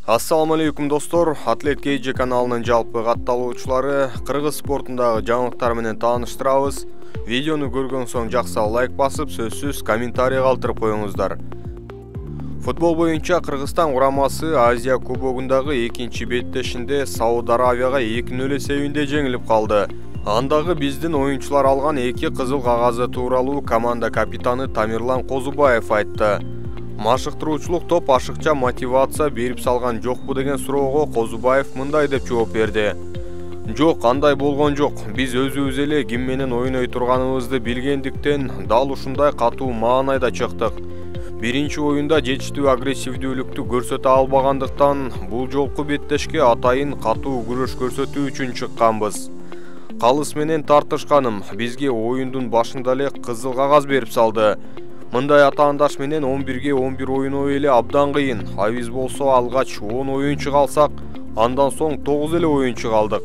Assalamu алейкум достор, Атлет KG каналынын жалпы катталуучулары кыргыз спортундагы жаңылыктар менен тааныштырабыз. Видеону көргөн соң жакса лайк басып, сөзсүз комментарий калтырып коюңуздар. Футбол боюнча Кыргызстан курамасы Азия кубогундагы экинчи беттешинде Сауд Аравияга 2-0 эсебинде жеңилип калды. Андагы биздин оюнчулар алган 2 кызыл кагазы тууралуу команда капитаны Тамирлан Козубаев айтты. Машыктыруучулук топ ашыкча мотивация берип салган жокпу деген суроого Козубаев мындай деп жооп берди. Жок, андай болгон жок. Биз өзүбүз эле ким менен ойной турганыбызды билгендиктен дал ушундай катуу маанайда чыктык. Биринчи оюнда жетиштүү агрессивдүүлүктү көрсөтө албагандыктан бул жолку беттешке атайын катуу күрөш көрсөтүү үчүн чыкканбыз. Калыс менен тартышканым бизге оюндун башында эле кызыл кагаз берип салды. Мындай атаандаш менен 11-ге 11 ойноо эле абдан кыйын. А биз болсо алгач 10 оюнчу калсак, андан соң 9 эле оюнчу калдык.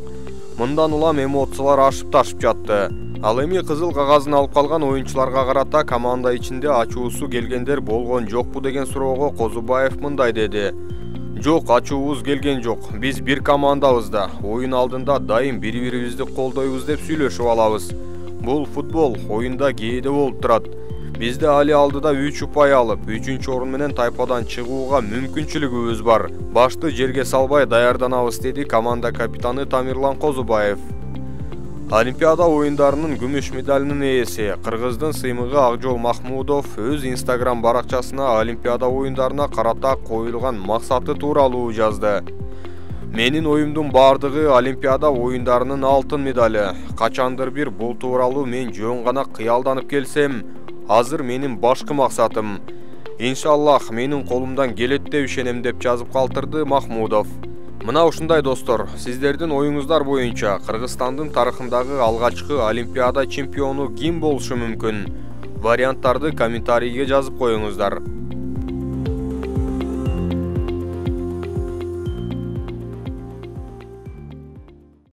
Мындан улам эмоциялар ашып-ташып жатты. Ал эми кызыл кагазын алып калган оюнчуларга карата команда ичинде ачуусу келгендер болгон жокпу деген суроого Козубаев мындай деди. Жок, ачуубуз келген жок. Биз бир командабыз да. Оюн алдында дайым бири-бирибизди колдойбуз деп сүйлөшүп алабыз. Бул футбол, оюнда кээде болуп турат. Бизде али алдыда 3 упай алып, 3-чү орун менен тайпадан чыгууга мүмкүнчүлүгүбүз бар. Башты жерге салбай даярданабыз, деди команда капитаны Тамирлан Козубаев. Олимпиада оюндарынын күмүш медалынын ээси Кыргыздын сыймыгы Акжол Махмудов өз Instagram баракчасына Олимпиада оюндарына карата коюлган максаты тууралуу жазды. Менин оюмдун бардыгы Олимпиада оюндарынын алтын медали. Качандыр бир бул тууралуу мен жөн гана кыялданып келсем, азыр менин башкы максатым. Иншаллах менин колумдан келет деп ишенем, деп жазып калтырды Махмудов. Мына ушундай достор, сиздердин оюңуздар боюнча Кыргызстандын тарыхындагы алгачкы Олимпиада чемпиону ким болушу мүмкүн? Варианттарды комментарийге жазып коюңуздар.